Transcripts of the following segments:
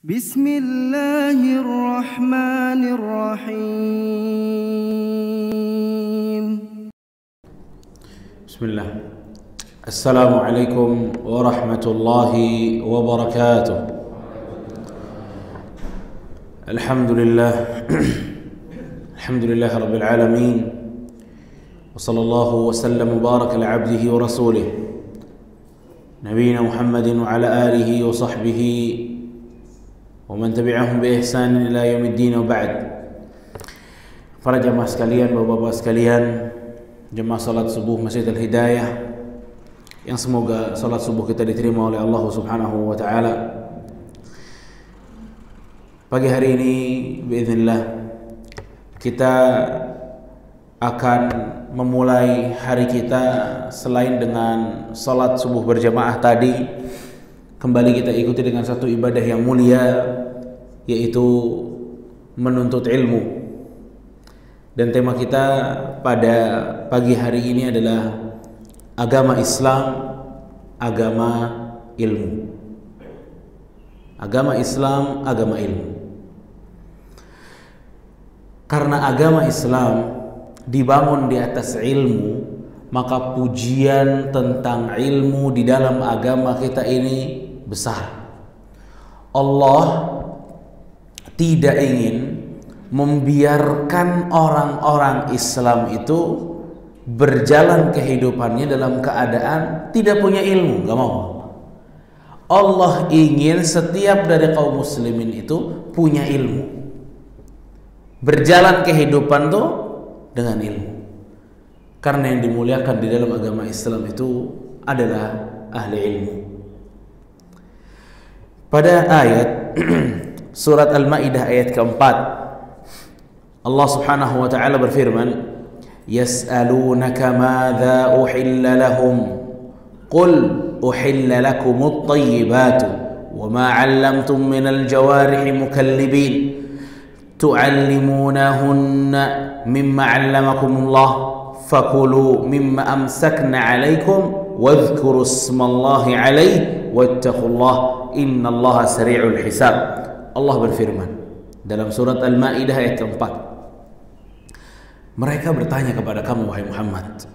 Bismillahirrahmanirrahim. Bismillah. Assalamualaikum warahmatullahi wabarakatuh. Alhamdulillah. Alhamdulillah rabbil alamin. Wa sallallahu wa sallam wa baraka ala abdihi wa rasulih Nabiina Muhammadin wa ala alihi wa sahbihi wa man tabi'ahum bi ihsan ila yaumiddin wa ba'd. Para jamaah sekalian, bapak-bapak sekalian, jemaah salat subuh Masjid Al-Hidayah, yang semoga salat subuh kita diterima oleh Allah Subhanahu wa taala. Pagi hari ini biiznillah kita akan memulai hari kita selain dengan salat subuh berjamaah tadi, kembali kita ikuti dengan satu ibadah yang mulia, yaitu menuntut ilmu. Dan tema kita pada pagi hari ini adalah agama Islam, agama ilmu. Agama Islam, agama ilmu. Karena agama Islam dibangun di atas ilmu, maka pujian tentang ilmu di dalam agama kita ini besar. Allah tidak ingin membiarkan orang-orang Islam itu berjalan kehidupannya dalam keadaan tidak punya ilmu, gak mau. Allah ingin setiap dari kaum muslimin itu punya ilmu, berjalan kehidupan tuh dengan ilmu. Karena yang dimuliakan di dalam agama Islam itu adalah ahli ilmu. Pada ayat surat Al-Maidah ayat keempat, Allah Subhanahu wa taala berfirman, "Yas'alunaka madza uhilla lahum qul uhilla lakumut thayyibatu wa ma 'allamtum minal jawarihi mukallibin tu'allimunahunna mimma 'allamakumullah fakulu mimma amsakna 'alaikum wadhkuru ismallahi 'alaihi wattaqullaha innallaha sari'ul hisab." Allah berfirman dalam surat Al-Maidah ayat keempat, mereka bertanya kepada kamu wahai Muhammad,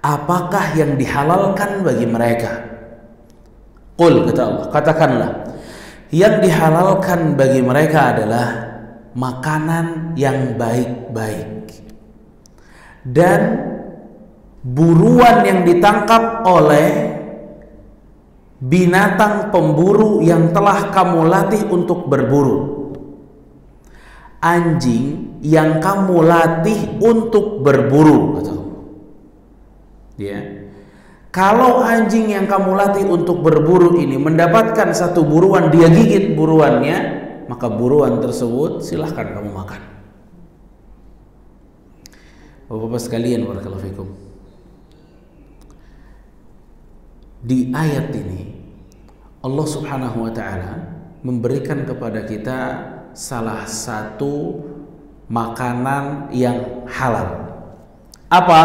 apakah yang dihalalkan bagi mereka? Qul, kata Allah, katakanlah, yang dihalalkan bagi mereka adalah makanan yang baik-baik dan buruan yang ditangkap oleh binatang pemburu yang telah kamu latih untuk berburu. Anjing yang kamu latih untuk berburu, kata Allah. Ya. Kalau anjing yang kamu latih untuk berburu ini mendapatkan satu buruan, dia gigit buruannya, maka buruan tersebut silahkan kamu makan. Bapak-bapak sekalian, barakallahu fikum. Di ayat ini Allah Subhanahu wa taala memberikan kepada kita salah satu makanan yang halal. Apa?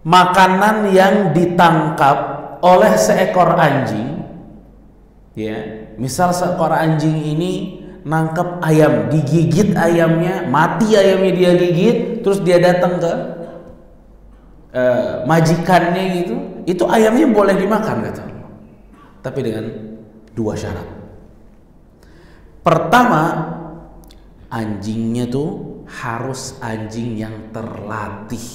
Makanan yang ditangkap oleh seekor anjing. Ya, misal seekor anjing ini nangkep ayam, digigit ayamnya, mati ayamnya, dia gigit, terus dia datang ke majikannya gitu, itu ayamnya boleh dimakan, kata Allah. Tapi dengan dua syarat. Pertama, anjingnya tuh harus anjing yang terlatih,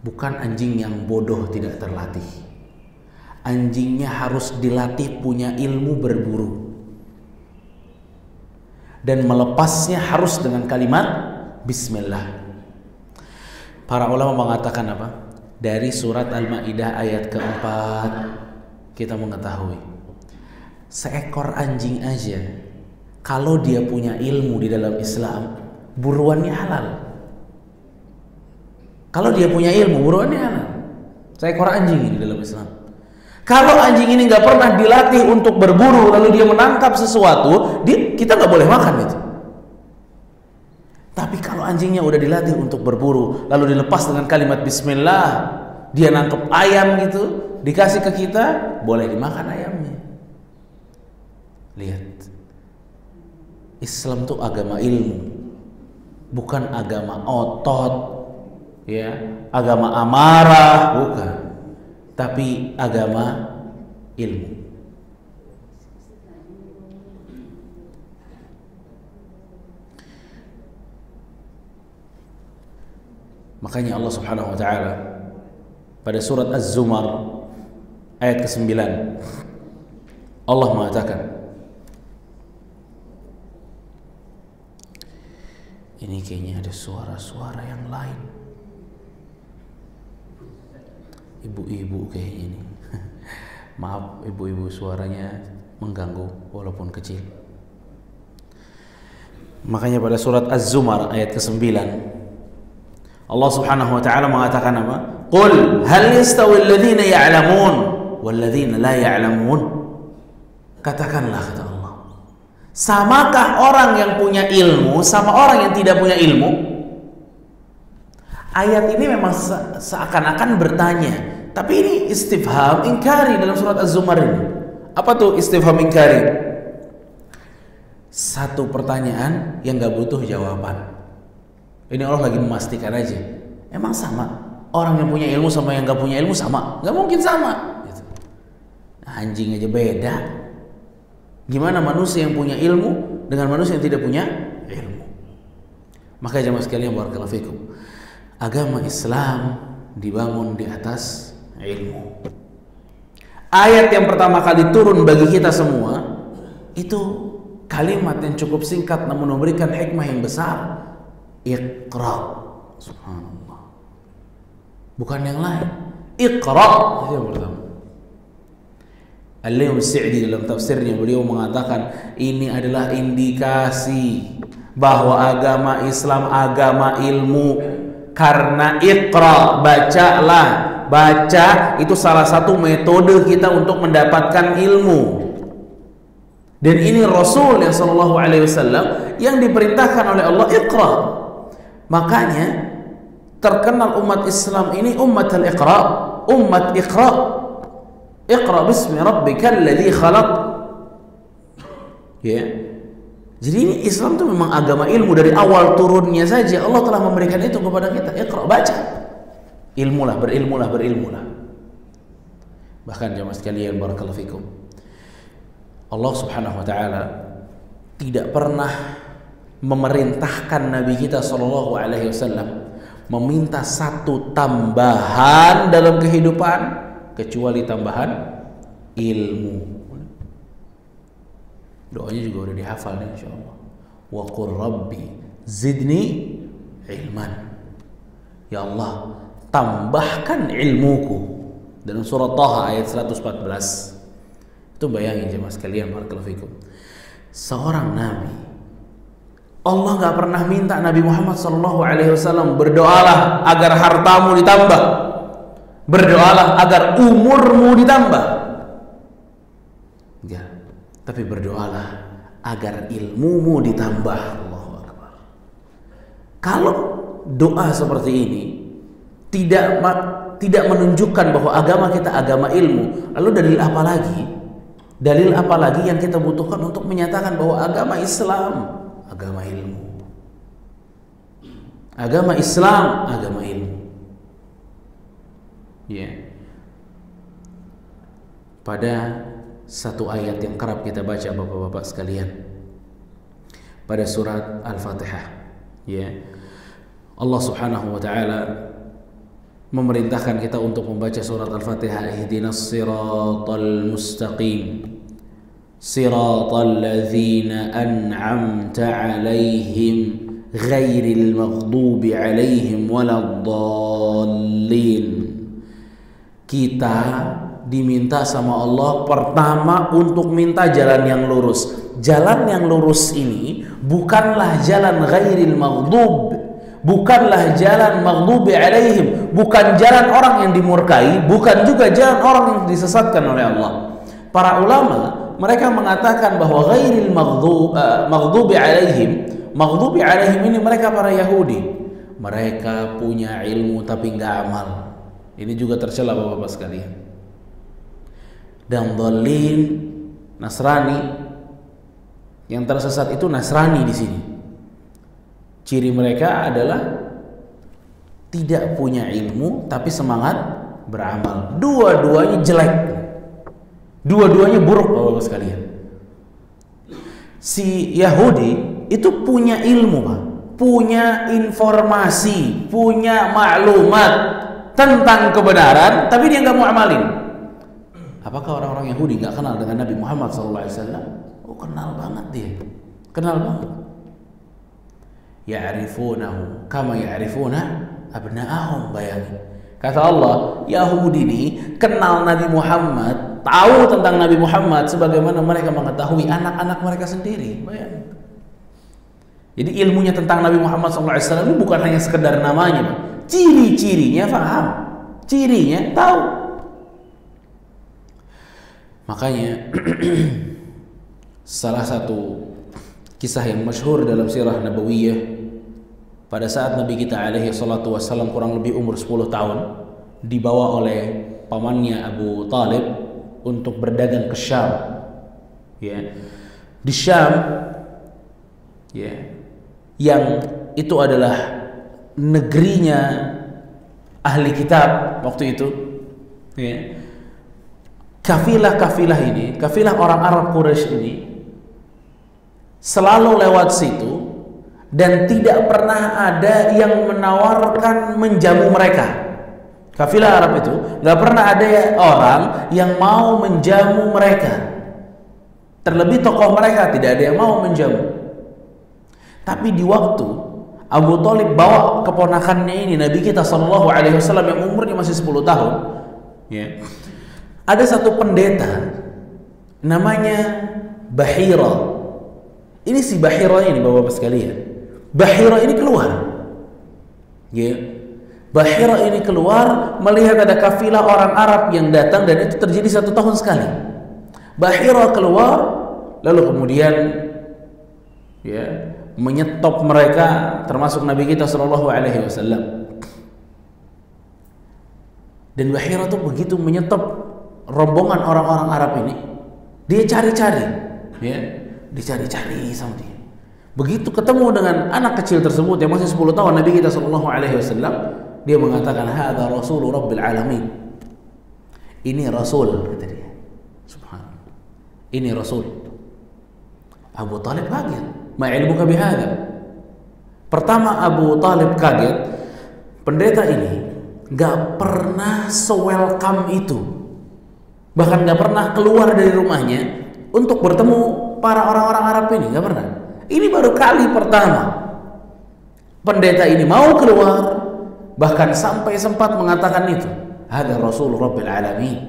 bukan anjing yang bodoh tidak terlatih. Anjingnya harus dilatih punya ilmu berburu, dan melepasnya harus dengan kalimat Bismillah. Para ulama mengatakan apa? Dari surat Al-Maidah ayat keempat kita mengetahui seekor anjing aja kalau dia punya ilmu di dalam Islam, buruannya halal. Kalau dia punya ilmu, buruannya halal. Seekor anjing ini dalam Islam. Kalau anjing ini nggak pernah dilatih untuk berburu, lalu dia menangkap sesuatu, kita nggak boleh makan itu. Tapi kalau anjingnya udah dilatih untuk berburu, lalu dilepas dengan kalimat Bismillah, dia nangkep ayam gitu, dikasih ke kita, boleh dimakan ayamnya. Lihat, Islam itu agama ilmu, bukan agama otot, ya, agama amarah, bukan, tapi agama ilmu. Makanya Allah Subhanahu wa taala pada surat Az-Zumar ayat ke-9 Allah mengatakan, ini kayaknya ada suara-suara yang lain. Ibu-ibu kayaknya ini. Maaf ibu-ibu, suaranya mengganggu walaupun kecil. Makanya pada surat Az-Zumar ayat ke-9 Allah Subhanahu wa taala mengatakan apa? Qul hal yastawi alladhina ya'lamun wal ladzina la ya'lamun. Katakanlah, kata Allah, samakah orang yang punya ilmu sama orang yang tidak punya ilmu? Ayat ini memang seakan-akan bertanya, tapi ini istifham inkari dalam surat Az-Zumar ini. Apa tuh istifham inkari? Satu pertanyaan yang gak butuh jawaban. Ini Allah lagi memastikan aja. Emang sama? Orang yang punya ilmu sama yang gak punya ilmu sama? Gak mungkin sama gitu. Anjing aja beda. Gimana manusia yang punya ilmu dengan manusia yang tidak punya ilmu? Maka jemaah sekalian, barakallahu fikum, agama Islam dibangun di atas ilmu. Ayat yang pertama kali turun bagi kita semua itu kalimat yang cukup singkat namun memberikan hikmah yang besar. Iqra. Subhanallah. Bukan yang lain. Iqra itu yang pertama. Al-Imam Sa'di dalam tafsirnya beliau mengatakan ini adalah indikasi bahwa agama Islam agama ilmu. Karena iqra, bacalah. Baca itu salah satu metode kita untuk mendapatkan ilmu. Dan ini Rasul yang sallallahu alaihi wasallam yang diperintahkan oleh Allah iqra. Makanya terkenal umat Islam ini umat al-iqra, umat iqra. Iqra bismi rabbikal ladzi khalaq. Ya. Jadi ini Islam itu memang agama ilmu. Dari awal turunnya saja Allah telah memberikan itu kepada kita. Iqra, baca. Ilmulah, berilmulah, berilmulah. Bahkan jemaah sekalian, barakallahu fikum, Allah Subhanahu wa taala tidak pernah memerintahkan Nabi kita sallallahu alaihi wasallam meminta satu tambahan dalam kehidupan kecuali tambahan ilmu. Doanya juga udah dihafal nih insyaallah. Wa qur rabbi zidni ilman. Ya Allah, tambahkan ilmuku. Dalam surah Taha ayat 114. Itu bayangin jemaah sekalian, barakallahu fikum, seorang nabi, Allah nggak pernah minta Nabi Muhammad SAW berdoalah agar hartamu ditambah, berdoalah agar umurmu ditambah, ya, tapi berdoalah agar ilmumu ditambah. Allahu Akbar. Kalau doa seperti ini tidak menunjukkan bahwa agama kita agama ilmu, lalu dalil apa lagi? Dalil apa lagi yang kita butuhkan untuk menyatakan bahwa agama Islam agama ilmu? Agama Islam agama ilmu. Ya. Pada satu ayat yang kerap kita baca Bapak-bapak sekalian, pada surat Al-Fatihah, ya, Allah Subhanahu wa taala memerintahkan kita untuk membaca surat Al-Fatihah. Ihdinas siratal mustaqim siratal ladzina an'amta 'alaihim ghairil maghdubi 'alaihim waladdallin. Kita diminta sama Allah pertama untuk minta jalan yang lurus. Jalan yang lurus ini bukanlah jalan ghairil maghdub, bukanlah jalan maghdubi 'alaihim, bukan jalan orang yang dimurkai, bukan juga jalan orang yang disesatkan oleh Allah. Para ulama mereka mengatakan bahwa ghairil maghdubi 'alaihim, maghdubi 'alaihim ini mereka para Yahudi. Mereka punya ilmu tapi nggak amal. Ini juga tercela Bapak-bapak sekalian. Dan dhalin, Nasrani, Yang tersesat itu Nasrani di sini. Ciri mereka adalah tidak punya ilmu tapi semangat beramal. Dua-duanya jelek. Dua-duanya buruk Bapak sekalian. Si Yahudi itu punya ilmu, Pak. Punya informasi, punya maklumat tentang kebenaran, tapi dia nggak mau amalin. Apakah orang-orang Yahudi nggak kenal dengan Nabi Muhammad SAW? Oh, kenal banget dia. Kenal banget. Ya'rifunahu kama ya'rifuna abna'ahum, bayangin. Kata Allah, Yahudi ini kenal Nabi Muhammad, tahu tentang Nabi Muhammad sebagaimana mereka mengetahui anak-anak mereka sendiri. Bayangin. Jadi ilmunya tentang Nabi Muhammad SAW ini bukan hanya sekedar namanya, ciri-cirinya paham, cirinya tahu. Makanya salah satu kisah yang masyhur dalam sirah Nabawiyah, pada saat Nabi kita alaihi salatu wassalam kurang lebih umur 10 tahun, dibawa oleh pamannya Abu Talib untuk berdagang ke Syam. Ya. Di Syam, ya, yang itu adalah negerinya ahli kitab waktu itu, ya. Kafilah-kafilah ini, kafilah orang Arab Quraisy ini selalu lewat situ dan tidak pernah ada yang menawarkan menjamu mereka. Kafilah Arab itu nggak pernah ada orang yang mau menjamu mereka. Terlebih tokoh mereka tidak ada yang mau menjamu. Tapi di waktu Abu Thalib bawa keponakannya ini, Nabi kita SAW yang umurnya masih 10 tahun, ya, ada satu pendeta namanya Bahira. Ini si Bahira ini, Bapak-Bapak sekalian. Bahira ini keluar, ya. Bahira ini keluar melihat ada kafilah orang Arab yang datang, dan itu terjadi 1 tahun sekali. Bahira keluar, lalu kemudian, ya, menyetop mereka, termasuk Nabi kita SAW. Dan Bahira tuh begitu menyetop rombongan orang-orang Arab ini, dia cari-cari, ya, dicari-cari sama dia. Begitu ketemu dengan anak kecil tersebut yang masih 10 tahun, Nabi kita SAW, dia mengatakan, hadza Rasul Rabbil Alamin. Ini Rasul, kata dia. Subhanallah. Ini Rasul. Abu Talib kaget. Ma ilmuka bihadza? Pertama Abu Talib kaget, pendeta ini gak pernah se-welcome itu. Bahkan gak pernah keluar dari rumahnya untuk bertemu para orang-orang Arab ini, gak pernah. Ini baru kali pertama pendeta ini mau keluar, bahkan sampai sempat mengatakan itu, ada Rasul Rabbil Alamin.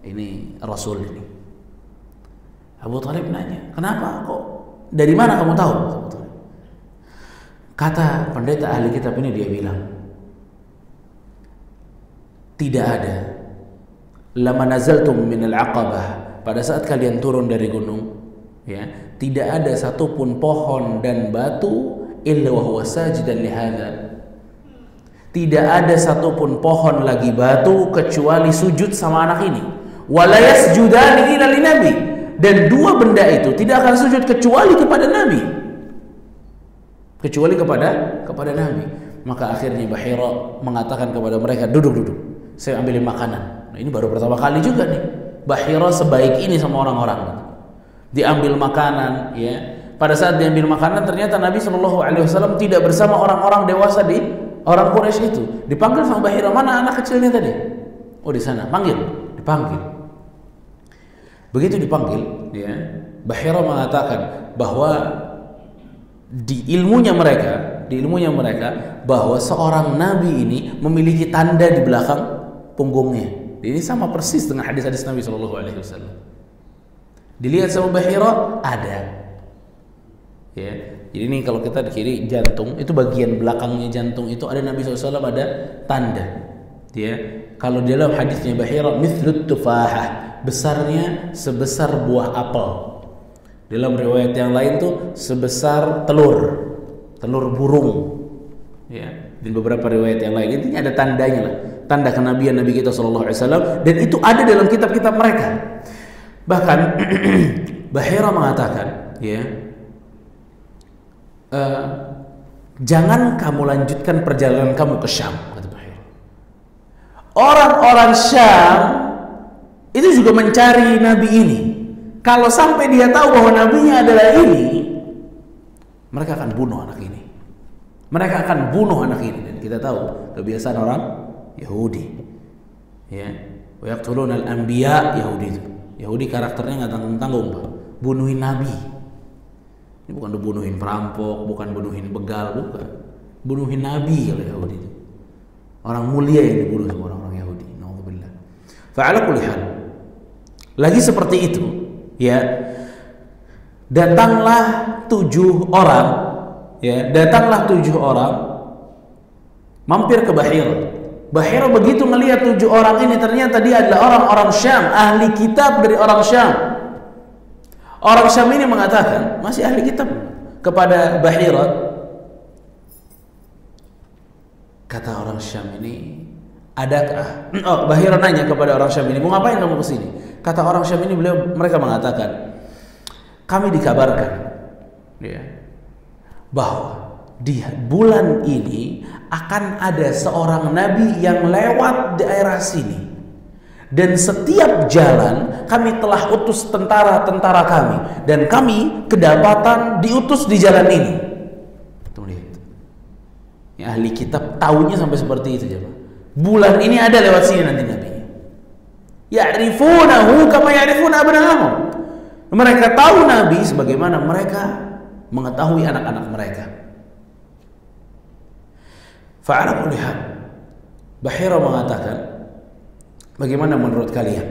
Ini Rasul ini. Abu Talib nanya, kenapa kok? Dari mana kamu tahu? Kata pendeta ahli kitab ini, dia bilang, tidak ada. Lama nazaltum minal aqabah, pada saat kalian turun dari gunung, ya, tidak ada satupun pohon dan batu illa wa huwa sajidan lihadza. Tidak ada satupun pohon lagi batu kecuali sujud sama anak ini. Wala yasjudani illa linabi, dan dua benda itu tidak akan sujud kecuali kepada Nabi. Kecuali kepada Nabi. Maka akhirnya Bahira mengatakan kepada mereka, duduk, saya ambilin makanan. Nah, ini baru pertama kali juga nih Bahira sebaik ini sama orang-orang. Diambil makanan, ya. Pada saat diambil makanan, ternyata Nabi SAW tidak bersama orang-orang dewasa di orang Quraisy itu. Dipanggil sama Bahira, mana anak kecilnya tadi? Oh, di sana. Dipanggil. Begitu dipanggil, ya, Bahira mengatakan bahwa di ilmunya mereka bahwa seorang nabi ini memiliki tanda di belakang punggungnya. Ini sama persis dengan hadis-hadis Nabi SAW. Dilihat sama Bahira, ada. Ya, jadi ini kalau kita di kiri jantung, itu bagian belakangnya jantung itu ada Nabi SAW, ada tanda. Ya, kalau di dalam hadisnya Bahira, mithlut tufahah, besarnya sebesar buah apel. Dalam riwayat yang lain tuh sebesar telur burung. Ya, di beberapa riwayat yang lain intinya ada tandanya lah, tanda kenabian Nabi kita SAW, dan itu ada dalam kitab-kitab mereka. Bahkan Bahira mengatakan, ya, jangan kamu lanjutkan perjalanan kamu ke Syam, kata Bahira. Orang-orang Syam itu juga mencari nabi ini. Kalau sampai dia tahu bahwa nabinya adalah ini, mereka akan bunuh anak ini. Mereka akan bunuh anak ini. Dan kita tahu kebiasaan orang Yahudi, ya, wa yaqtuluna al-anbiya. Yahudi karakternya nggak tanggung-tanggung, Pak. Bunuhin nabi. Ini bukan bunuhin perampok, bukan bunuhin begal, bukan. Bunuhin nabi kalau Yahudi itu. Orang mulia yang dibunuh sama orang-orang Yahudi. Nauzubillah. Fa'ala kulli hal. Lagi seperti itu, ya. Datanglah 7 orang, ya, datanglah 7 orang mampir ke Bahira. Bahira begitu melihat 7 orang ini, ternyata dia adalah orang-orang Syam, ahli kitab dari orang Syam. Orang Syam ini mengatakan, masih ahli kitab, kepada Bahira. Kata orang Syam ini, adakah? Bahira nanya kepada orang Syam ini, mau ngapain kamu kesini? Kata orang Syam ini, mereka mengatakan, kami dikabarkan, ya, bahwa di bulan ini akan ada seorang nabi yang lewat daerah sini, dan setiap jalan kami telah utus tentara-tentara kami, dan kami kedapatan diutus di jalan ini. Tuh lihat, ya, ahli kitab tahunya sampai seperti itu, coba. Bulan ini ada lewat sini nanti nabinya. Ya'rifunahu kama ya'rifuna abna'ahum. Mereka tahu nabi sebagaimana mereka mengetahui anak-anak mereka. Fa'ala kulli hal, Bahira mengatakan, bagaimana menurut kalian?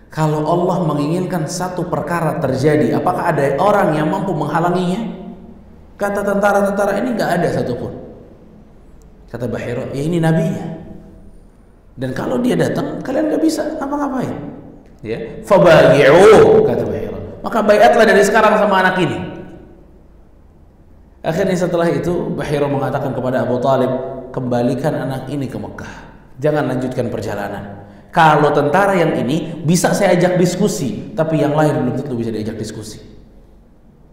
Kalau Allah menginginkan satu perkara terjadi, apakah ada orang yang mampu menghalanginya? Kata tentara-tentara ini, nggak ada satupun. Kata Bahira, ya ini nabinya. Dan kalau dia datang, kalian nggak bisa ngapa-ngapain. Ya, fabayi'u, kata Bahira. Maka baiatlah dari sekarang sama anak ini. Akhirnya setelah itu Bahira mengatakan kepada Abu Talib, kembalikan anak ini ke Mekah. Jangan lanjutkan perjalanan. Kalau tentara yang ini bisa saya ajak diskusi, tapi yang lain belum tentu bisa diajak diskusi.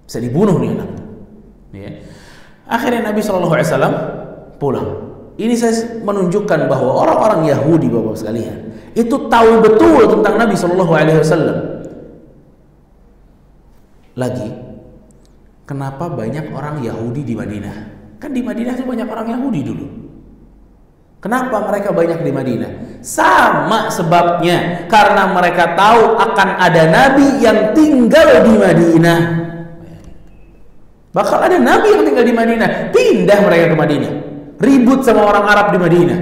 Bisa dibunuh nih anak. Ya. Akhirnya Nabi SAW pulang. Ini saya menunjukkan bahwa orang-orang Yahudi, Bapak sekalian, itu tahu betul tentang Nabi SAW. Lagi, kenapa banyak orang Yahudi di Madinah? Kan di Madinah itu banyak orang Yahudi dulu. Kenapa mereka banyak di Madinah? Sama sebabnya, karena mereka tahu akan ada nabi yang tinggal di Madinah. Bakal ada nabi yang tinggal di Madinah. Pindah mereka ke Madinah, ribut sama orang Arab di Madinah.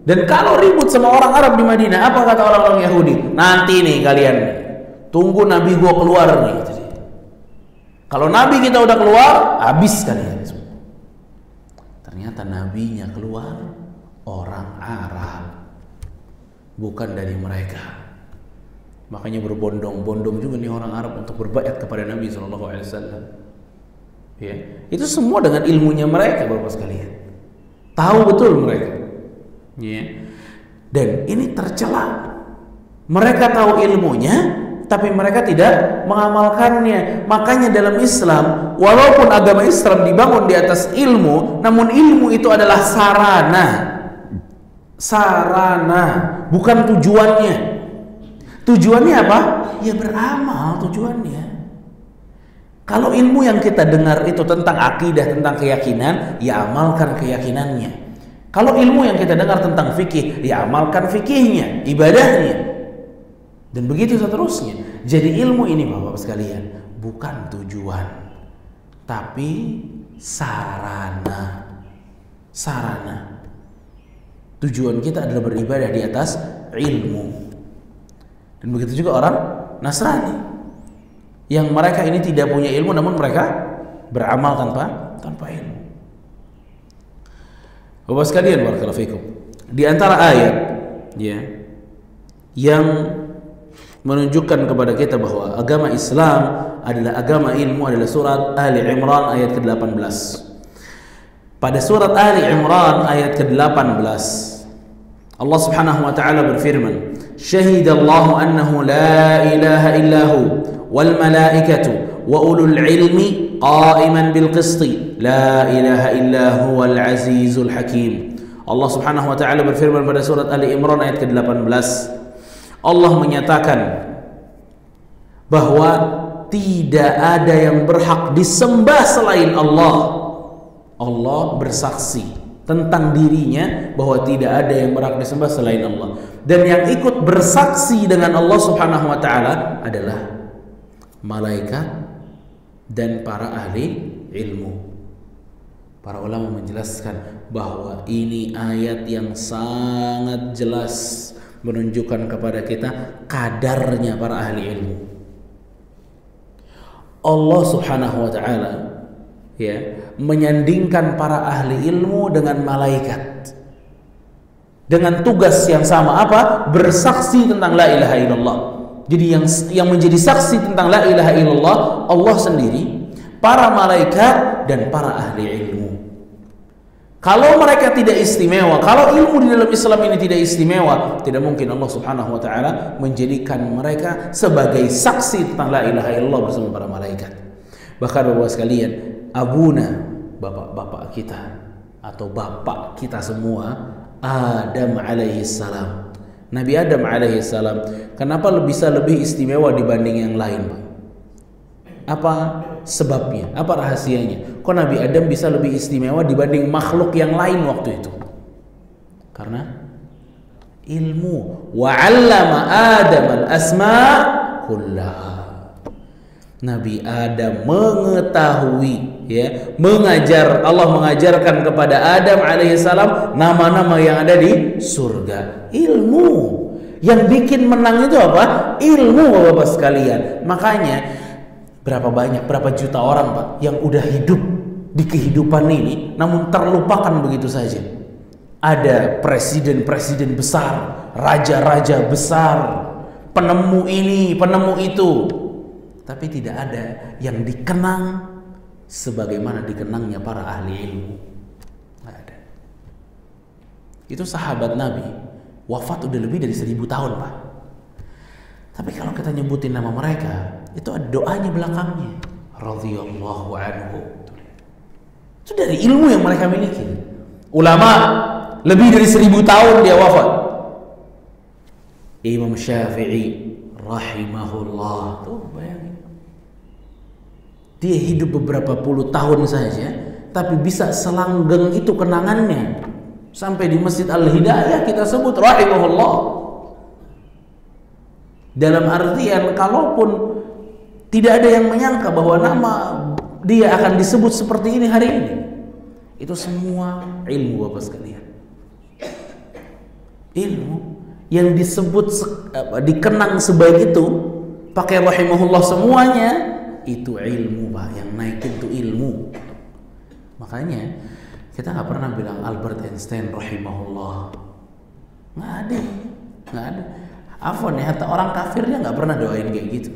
Dan kalau ribut sama orang Arab di Madinah, apa kata orang-orang Yahudi? Nanti nih kalian tunggu nabi gua keluar nih. Kalau nabi kita udah keluar, habis kalian. Ternyata nabinya keluar orang Arab, bukan dari mereka. Makanya berbondong-bondong juga nih orang Arab untuk berbaiat kepada Nabi SAW. Ya, itu semua dengan ilmunya mereka, Bapak sekalian. Tahu betul mereka. Ya. Dan ini tercela. Mereka tahu ilmunya, tapi mereka tidak mengamalkannya. Makanya dalam Islam, walaupun agama Islam dibangun di atas ilmu, namun ilmu itu adalah sarana, bukan tujuannya. Tujuannya apa? Ya beramal tujuannya. Kalau ilmu yang kita dengar itu tentang akidah, tentang keyakinan, ya amalkan keyakinannya. Kalau ilmu yang kita dengar tentang fikih, ya amalkan fikihnya, ibadahnya. Dan begitu seterusnya. Jadi ilmu ini, Bapak sekalian, bukan tujuan, tapi sarana. Tujuan kita adalah beribadah di atas ilmu. Dan begitu juga orang Nasrani, yang mereka ini tidak punya ilmu, namun mereka beramal tanpa ilmu. Bapak sekalian, barakallahu fikum, di antara ayat, ya, yang menunjukkan kepada kita bahwa agama Islam adalah agama ilmu adalah surat Ali Imran ayat ke-18. Pada surat Ali Imran ayat ke-18, Allah Subhanahu wa taala berfirman, "Syahidallahu annahu la ilaha illahu wal malaikatu wa ulul ilmi qa'iman bil qisti la ilaha illa huwal azizul hakim. Allah Subhanahu wa taala berfirman pada surat Ali Imran ayat ke-18. Allah menyatakan bahwa tidak ada yang berhak disembah selain Allah. Allah bersaksi tentang dirinya bahwa tidak ada yang berhak disembah selain Allah. Dan yang ikut bersaksi dengan Allah Subhanahu wa taala adalah malaikat dan para ahli ilmu. Para ulama menjelaskan bahwa ini ayat yang sangat jelas menunjukkan kepada kita kadarnya para ahli ilmu. Allah Subhanahu wa taala menyandingkan para ahli ilmu dengan malaikat dengan tugas yang sama, apa? Bersaksi tentang la ilaha illallah. Jadi yang menjadi saksi tentang la ilaha illallah Allah sendiri, para malaikat dan para ahli ilmu. Kalau mereka tidak istimewa, kalau ilmu di dalam Islam ini tidak istimewa, tidak mungkin Allah Subhanahu wa taala menjadikan mereka sebagai saksi tentang la ilaha illallah bersama para malaikat. Bahkan Bapak sekalian, abuna, bapak-bapak kita atau bapak kita semua, Adam alaihi salam. Nabi Adam alaihi salam, kenapa bisa lebih istimewa dibanding yang lain, Pak? Apa sebabnya? Apa rahasianya? Kok Nabi Adam bisa lebih istimewa dibanding makhluk yang lain waktu itu? Karena ilmu. Wa 'allama Adam al-asma' kullaha. Nabi Adam mengetahui, mengajar, Allah mengajarkan kepada Adam alaihissalam nama-nama yang ada di surga. Ilmu yang bikin menang itu apa? Ilmu, Bapak sekalian. Makanya berapa juta orang, Pak, yang udah hidup di kehidupan ini namun terlupakan begitu saja. Ada presiden-presiden besar, raja-raja besar, penemu ini, penemu itu, tapi tidak ada yang dikenang sebagaimana dikenangnya para ahli ilmu. Tidak ada. Itu sahabat Nabi wafat udah lebih dari 1000 tahun, Pak. Tapi kalau kita nyebutin nama mereka, itu ada doanya belakangnya. Radhiyallahu anhu. Itu dari ilmu yang mereka miliki. Ulama lebih dari 1000 tahun dia wafat. Imam Syafi'i rahimahullah. Tuh bayangin. Dia hidup beberapa puluh tahun saja, tapi bisa selanggeng itu kenangannya. Sampai di Masjid Al-Hidayah kita sebut rahimahullah. Dalam artian kalaupun tidak ada yang menyangka bahwa nama dia akan disebut seperti ini hari ini, itu semua ilmu, Bapak sekalian. Ilmu yang disebut dikenang sebaik itu, pakai rahimahullah semuanya, itu ilmu, Pak. Yang naikin itu ilmu. Makanya kita nggak pernah bilang Albert Einstein rahimahullah. Nggak ada. Afwan ya, hatta orang kafirnya nggak pernah doain kayak gitu.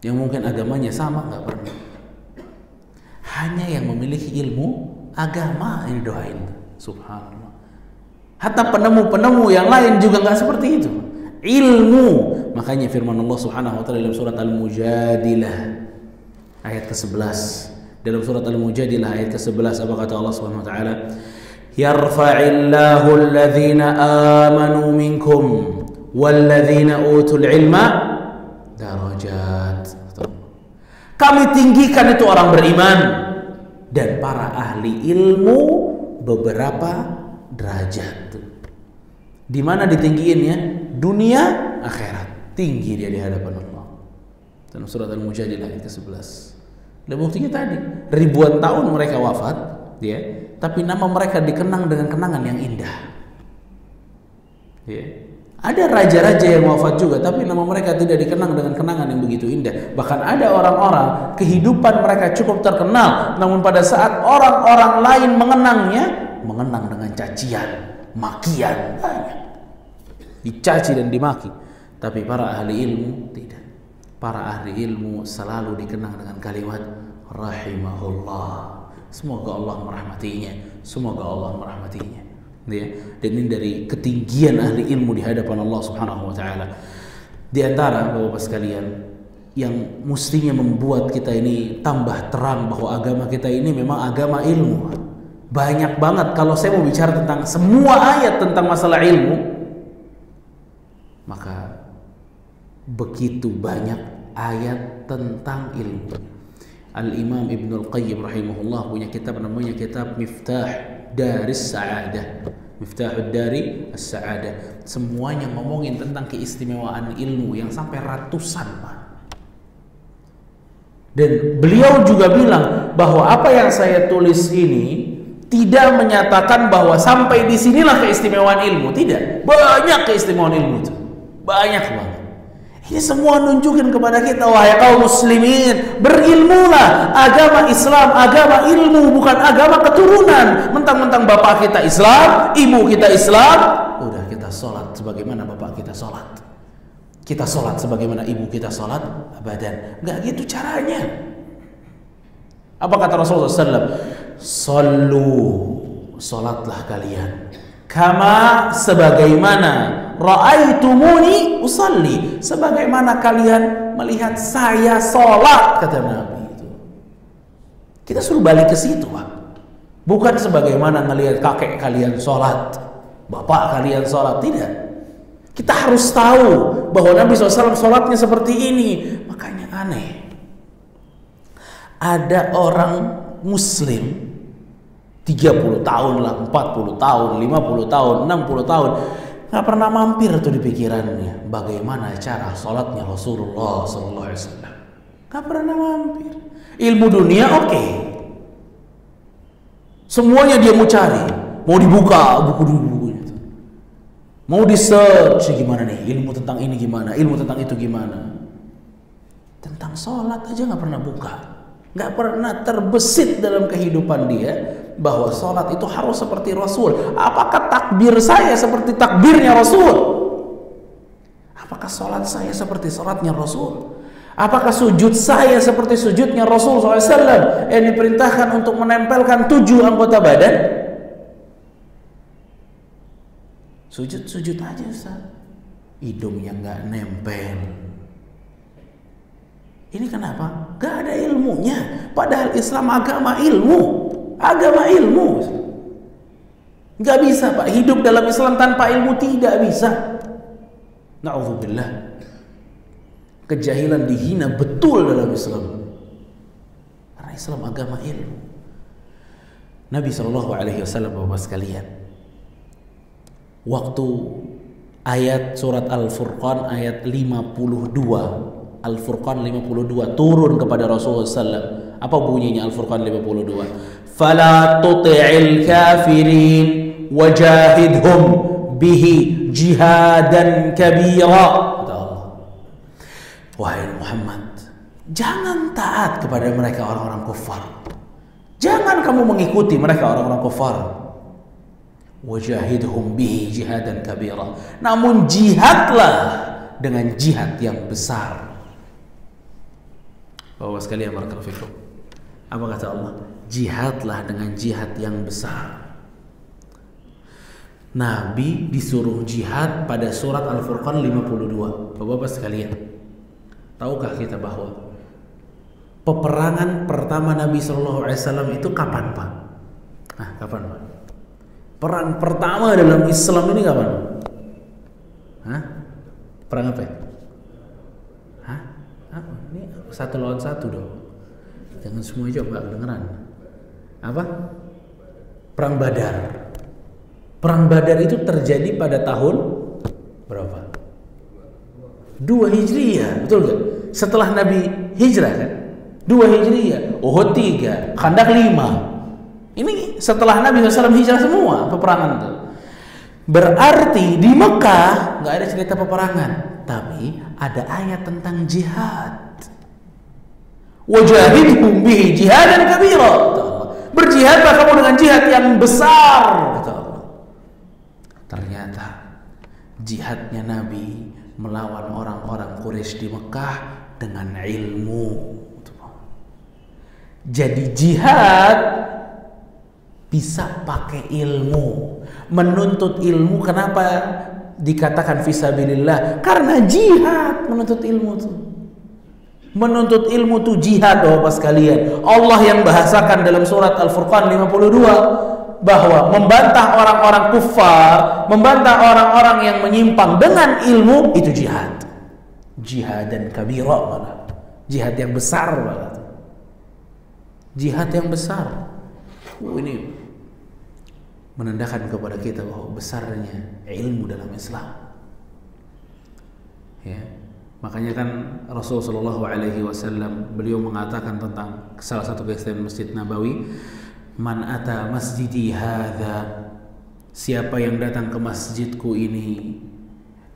Yang mungkin agamanya sama, nggak pernah. Hanya yang memiliki ilmu agama ini doain. Subhanallah. Hatta penemu-penemu yang lain juga nggak seperti itu. Ilmu. Makanya firman Allah Subhanahu wa taala dalam surat Al-Mujadilah ayat ke-11. Dalam surat Al-Mujadilah ayat ke-11 apa kata Allah Subhanahu wa taala? Yarfa'illahu alladhina amanu minkum walladhina utul ilma darajat. Kami tinggikan itu orang beriman dan para ahli ilmu beberapa derajat. Di mana ditinggiinnya? Dunia, akhirat. Tinggi dia di hadapan Allah. Dalam surat Al-Mujadilah ayat ke-11. Dan buktinya tadi, ribuan tahun mereka wafat, tapi nama mereka dikenang dengan kenangan yang indah. Ada raja-raja yang wafat juga, tapi nama mereka tidak dikenang dengan kenangan yang begitu indah. Bahkan ada orang-orang kehidupan mereka cukup terkenal, namun pada saat orang-orang lain mengenangnya, mengenang dengan cacian, makian, dicaci dan dimaki. Tapi para ahli ilmu tidak. Para ahli ilmu selalu dikenang dengan kalimat rahimahullah. Semoga Allah merahmatinya. Semoga Allah merahmatinya. Dan ini dari ketinggian ahli ilmu di hadapan Allah Subhanahu wa taala. Di antara Bapak sekalian, yang mestinya membuat kita ini tambah terang bahwa agama kita ini memang agama ilmu. Banyak banget kalau saya mau bicara tentang semua ayat tentang masalah ilmu, maka begitu banyak ayat tentang ilmu. Al-Imam Ibnul Qayyim rahimahullah punya kitab namanya kitab Miftah Daris Sa'adah. Miftahud Dari As-Sa'adah. Semuanya ngomongin tentang keistimewaan ilmu yang sampai ratusan, Pak. Dan beliau juga bilang bahwa apa yang saya tulis ini tidak menyatakan bahwa sampai di sinilah keistimewaan ilmu. Tidak. Banyak keistimewaan ilmu itu. Banyak banget. Ini semua nunjukin kepada kita, wahai kaum muslimin, berilmulah. Agama Islam, agama ilmu, bukan agama keturunan. Mentang-mentang bapak kita Islam, ibu kita Islam, udah kita sholat sebagaimana bapak kita sholat. Kita sholat sebagaimana ibu kita sholat, abadan. Nggak gitu caranya. Apa kata Rasulullah SAW? Sallu, sholatlah kalian. Kama, sebagaimana ra'aitumuni usalli, sebagaimana kalian melihat saya sholat, kata Nabi itu. Kita suruh balik ke situ, Pak. Bukan sebagaimana ngelihat kakek kalian sholat, bapak kalian sholat, tidak. Kita harus tahu bahwa Nabi SAW sholatnya seperti ini. Makanya aneh, ada orang muslim 30 tahun lah, 40 tahun, 50 tahun, 60 tahun nggak pernah mampir tuh di pikirannya bagaimana cara sholatnya Rasulullah SAW. Nggak pernah mampir. Ilmu dunia oke. Semuanya dia mau cari, mau dibuka buku-bukunya, mau di search gimana nih ilmu tentang ini gimana, ilmu tentang itu gimana. Tentang sholat aja nggak pernah buka. Nggak pernah terbesit dalam kehidupan dia bahwa sholat itu harus seperti Rasul. Apakah takbir saya seperti takbirnya Rasul? Apakah sholat saya seperti sholatnya Rasul? Apakah sujud saya seperti sujudnya Rasul SAW yang diperintahkan untuk menempelkan 7 anggota badan? Sujud aja, Ustaz. Hidungnya nggak nempel. Ini kenapa? Gak ada ilmunya. Padahal Islam agama ilmu. Agama ilmu. Gak bisa, Pak. Hidup dalam Islam tanpa ilmu tidak bisa. Na'udzubillah. Kejahilan dihina betul dalam Islam. Karena Islam agama ilmu. Nabi SAW, Bapak sekalian, waktu ayat surat Al-Furqan ayat 52, Al-Furqan 52 turun kepada Rasulullah SAW. Apa bunyinya Al-Furqan 52? Fala tuti'il kafirin wajahidhum bihi jihadan kabira. Kata Allah, wahai Muhammad, jangan taat kepada mereka orang-orang kufar. Jangan kamu mengikuti mereka orang-orang kufar. Wajahidhum bihi jihadan kabira. Namun jihadlah dengan jihad yang besar. Bapak sekalian, barakallahu fikum. Apa kata Allah? Jihadlah dengan jihad yang besar. Nabi disuruh jihad pada surat Al-Furqan 52. Bapak sekalian, tahukah kita bahwa peperangan pertama Nabi SAW itu kapan, Pak? Nah, kapan, Pak? Perang pertama dalam Islam ini kapan? Hah? Perang apa? Hah? Ini 1 lawan 1 dong. Jangan semua coba kedengeran. Apa? Perang Badar. Perang Badar itu terjadi pada tahun berapa? 2 Hijriah, betul gak? Setelah Nabi hijrah kan? 2 Hijriah, Uhud 3, Khandaq 5. Ini setelah Nabi SAW hijrah semua peperangan itu. Berarti di Mekah nggak ada cerita peperangan, tapi ada ayat tentang jihad. Wajahidhum bihi jihadan kabira. Berjihadlah kamu dengan jihad yang besar, kata Allah. Ternyata jihadnya Nabi melawan orang-orang Quraisy di Mekah dengan ilmu. Jadi jihad bisa pakai ilmu. Menuntut ilmu, kenapa dikatakan fisabilillah? Karena jihad menuntut ilmu itu. Menuntut ilmu itu jihad, Bapak sekalian. Allah yang bahasakan dalam surat Al-Furqan 52 bahwa membantah orang-orang kufar, membantah orang-orang yang menyimpang dengan ilmu itu jihad. Jihad dan kabira malah. Jihad yang besar malah. Jihad yang besar. Ini menandakan kepada kita bahwa besarnya ilmu dalam Islam. Ya. Makanya kan Rasulullah SAW beliau mengatakan tentang salah satu keistimewaan Masjid Nabawi, man ata masjidi hadza, siapa yang datang ke masjidku ini,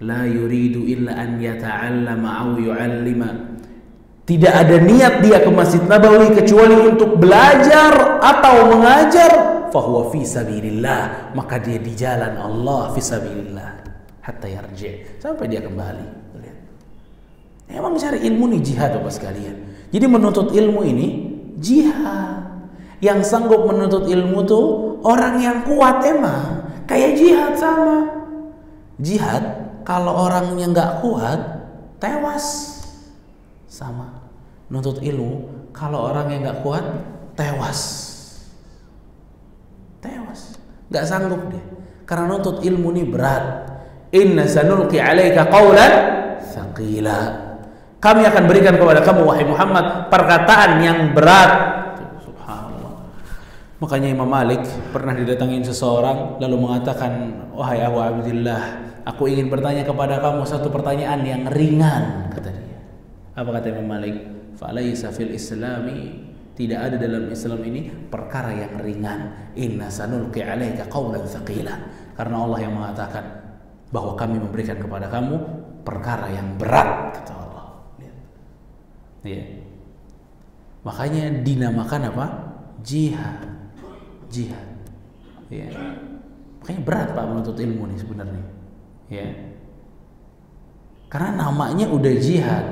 la yuridu illa an yata'allama aw yu'allima, tidak ada niat dia ke Masjid Nabawi kecuali untuk belajar atau mengajar, fahuwa fi sabilillah, maka dia di jalan Allah fi sabilillah hatta yarji', sampai dia kembali. Emang cari ilmu nih jihad, Bapak sekalian. Jadi menuntut ilmu ini jihad. Yang sanggup menuntut ilmu tuh orang yang kuat emang. Kayak jihad sama. Jihad kalau orangnya nggak kuat tewas. Sama. Nuntut ilmu kalau orangnya nggak kuat tewas. Tewas. Nggak sanggup dia. Karena nuntut ilmu ini berat. Inna sanulqi 'alaika qawlan tsaqila. Kami akan berikan kepada kamu wahai Muhammad perkataan yang berat. Subhanallah. Makanya Imam Malik pernah didatangin seseorang lalu mengatakan, wahai Abu Abdillah, aku ingin bertanya kepada kamu satu pertanyaan yang ringan, kata dia. Apa kata Imam Malik? Falaisa fil islami, tidak ada dalam Islam ini perkara yang ringan. Inna sanulqi 'alaika qawlan tsaqila. Karena Allah yang mengatakan bahwa kami memberikan kepada kamu perkara yang berat, kata Allah. Ya. Makanya dinamakan apa? Jihad. Jihad. Ya. Makanya berat Pak menuntut ilmu nih sebenarnya. Ya. Karena namanya udah jihad.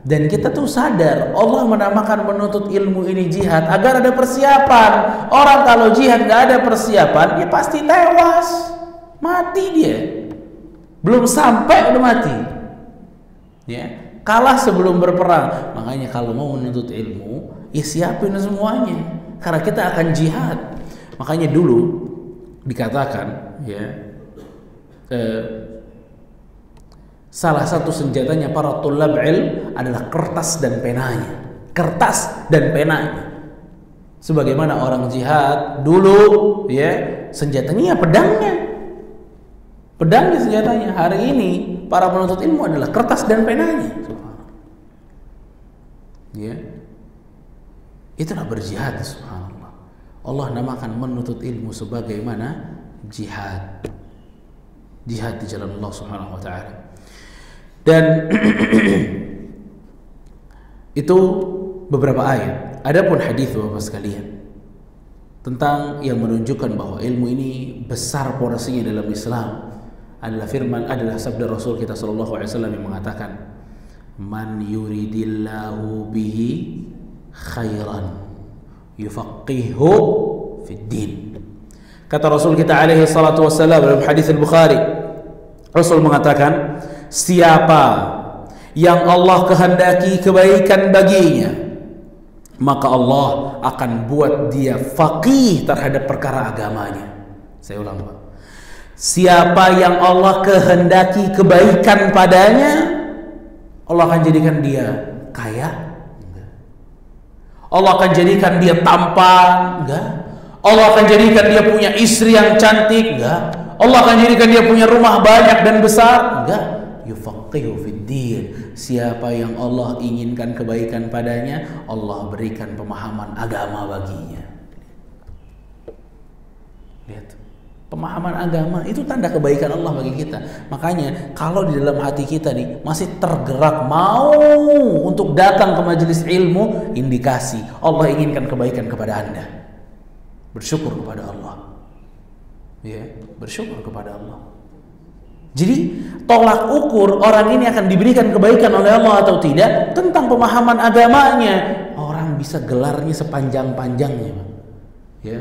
Dan kita tuh sadar Allah menamakan menuntut ilmu ini jihad agar ada persiapan. Orang kalau jihad nggak ada persiapan, ya pasti tewas. Mati dia. Belum sampai udah mati. Ya. Kalah sebelum berperang. Makanya kalau mau menuntut ilmu, ya siapin semuanya. Karena kita akan jihad. Makanya dulu dikatakan, ya, salah satu senjatanya para tulab ilm adalah kertas dan penanya. Kertas dan penanya. Sebagaimana orang jihad dulu, ya, senjatanya ya pedangnya. Pedangnya senjatanya. Hari ini para penuntut ilmu adalah kertas dan penanya. Ya, itulah berjihad. Subhanallah. Allah namakan menuntut ilmu sebagaimana jihad. Jihad di jalan Allah Subhanahu wa taala. Dan itu beberapa ayat. Adapun hadis Bapak sekalian tentang yang menunjukkan bahwa ilmu ini besar porsinya dalam Islam adalah sabda Rasul kita sallallahu alaihi wasallam yang mengatakan, man yuridillahu bihi khairan yufaqihu fid din. Kata Rasul kita alaihi salatu wassalam dalam hadis Al-Bukhari, Rasul mengatakan, siapa yang Allah kehendaki kebaikan baginya, maka Allah akan buat dia faqih terhadap perkara agamanya. Saya ulang, Pak. Siapa yang Allah kehendaki kebaikan padanya, Allah akan jadikan dia kaya? Enggak. Allah akan jadikan dia tampan? Enggak. Allah akan jadikan dia punya istri yang cantik? Enggak. Allah akan jadikan dia punya rumah banyak dan besar? Enggak. Yufaqihu fid din. Siapa yang Allah inginkan kebaikan padanya, Allah berikan pemahaman agama baginya. Lihat. Pemahaman agama itu tanda kebaikan Allah bagi kita. Makanya kalau di dalam hati kita nih masih tergerak mau untuk datang ke majelis ilmu, indikasi Allah inginkan kebaikan kepada Anda. Bersyukur kepada Allah. Ya, bersyukur kepada Allah. Jadi tolak ukur orang ini akan diberikan kebaikan oleh Allah atau tidak tentang pemahaman agamanya. Orang bisa gelarnya sepanjang-panjangnya, ya,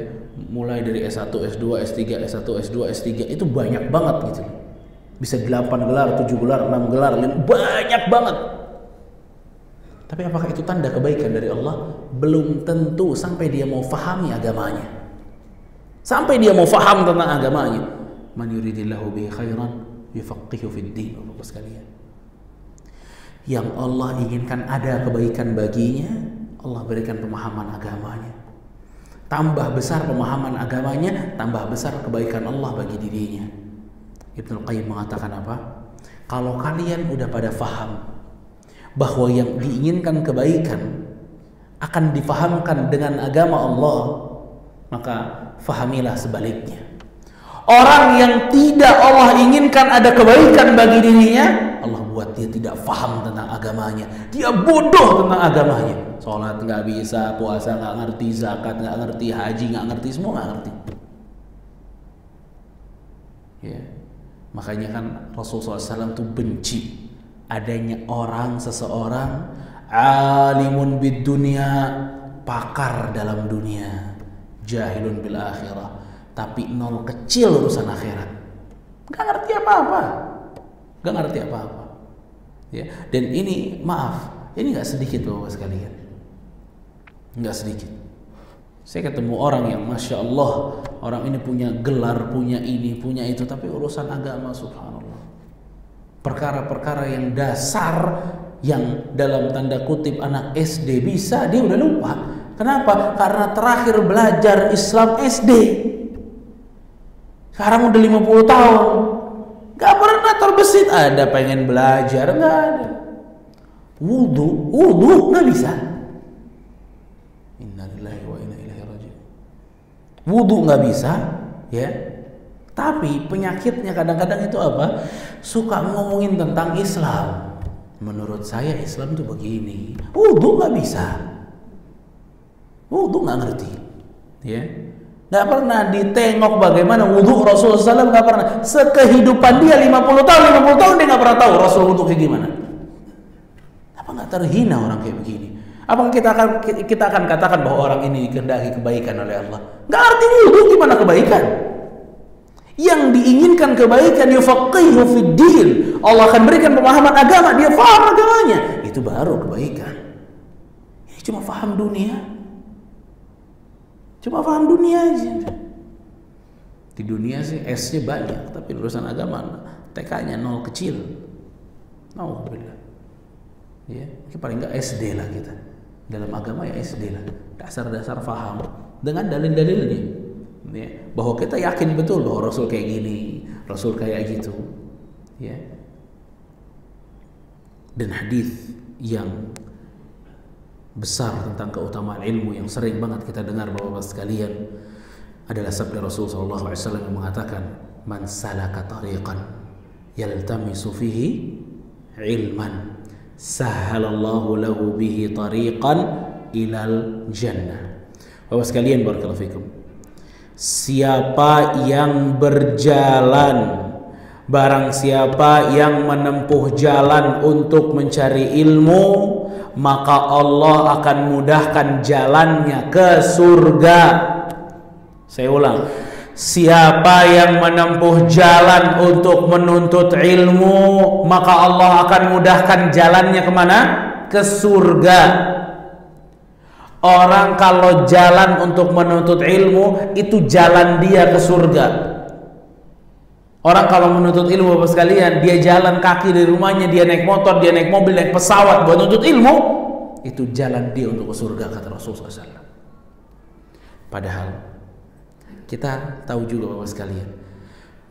mulai dari S1, S2, S3, S1, S2, S3 itu banyak banget gitu. Bisa 8 gelar, 7 gelar, 6 gelar, banyak banget. Tapi apakah itu tanda kebaikan dari Allah? Belum tentu sampai dia mau fahami agamanya. Sampai dia mau faham tentang agamanya. Man yuridillahu bihi khairan yufaqihu fid din. Bapak sekalian, yang Allah inginkan ada kebaikan baginya, Allah berikan pemahaman agamanya. Tambah besar pemahaman agamanya, tambah besar kebaikan Allah bagi dirinya. Ibnu Qayyim mengatakan apa? Kalau kalian udah pada faham bahwa yang diinginkan kebaikan akan difahamkan dengan agama Allah, maka fahamilah sebaliknya. Orang yang tidak Allah inginkan ada kebaikan bagi dirinya, Allah buat dia tidak faham tentang agamanya. Dia bodoh tentang agamanya. Sholat nggak bisa, puasa nggak ngerti, zakat nggak ngerti, haji nggak ngerti, semua nggak ngerti. Ya, makanya kan Rasulullah SAW tuh benci adanya seseorang alimun bid dunia, pakar dalam dunia, jahilun bil akhirah, tapi nol kecil urusan akhirat, nggak ngerti apa-apa, nggak ngerti apa-apa. Ya, dan ini maaf, ini nggak sedikit bapak sekalian, nggak sedikit. Saya ketemu orang yang masya Allah, orang ini punya gelar, punya ini, punya itu, tapi urusan agama subhanallah, perkara-perkara yang dasar, yang dalam tanda kutip anak SD bisa, dia udah lupa. Kenapa? Karena terakhir belajar Islam SD. Sekarang udah 50 tahun, gak pernah terbesit ada pengen belajar, gak ada. Wudu gak bisa. Innalillahi wa inna ilaihi raji'un. Wudu gak bisa, ya. Tapi penyakitnya kadang-kadang itu apa? Suka ngomongin tentang Islam. Menurut saya Islam itu begini. Wudu gak bisa. Wudu gak ngerti, ya. Gak pernah ditengok bagaimana wudu Rasulullah SAW, gak pernah. Sekehidupan dia 50 tahun dia gak pernah tahu Rasul wudu kayak gimana. Apa gak terhina orang kayak begini? Apa kita akan katakan bahwa orang ini dikehendaki kebaikan oleh Allah? Gak arti wudu gimana kebaikan? Yang diinginkan kebaikan, yufaqihu fid din. Allah akan berikan pemahaman agama, dia faham agamanya. Itu baru kebaikan. Ini cuma faham dunia. Cuma paham dunia aja. Di dunia sih S-nya banyak, tapi urusan agama TK-nya nol kecil. Nauzubillah. Ya, paling enggak SD lah kita. Dalam agama ya SD lah. Dasar-dasar faham dengan dalil-dalilnya. Ya, bahwa kita yakin betul bahwa Rasul kayak gini, Rasul kayak gitu. Ya. Dan hadis yang besar tentang keutamaan ilmu yang sering banget kita dengar bapak-bapak sekalian adalah sabda Rasul SAW yang mengatakan, man salaka tariqan yaltamisu fihi ilman sahhalallahu lahu bihi tariqan ilal jannah. Bapak sekalian barakallahu fikum, siapa yang berjalan, barang siapa yang menempuh jalan untuk mencari ilmu, maka Allah akan mudahkan jalannya ke surga. Saya ulang, siapa yang menempuh jalan untuk menuntut ilmu, maka Allah akan mudahkan jalannya kemana? Ke surga. Orang kalau jalan untuk menuntut ilmu, itu jalan dia ke surga. Orang kalau menuntut ilmu bapak sekalian, dia jalan kaki dari rumahnya, dia naik motor, dia naik mobil, naik pesawat buat menuntut ilmu, itu jalan dia untuk ke surga kata Rasulullah SAW. Padahal kita tahu juga bapak sekalian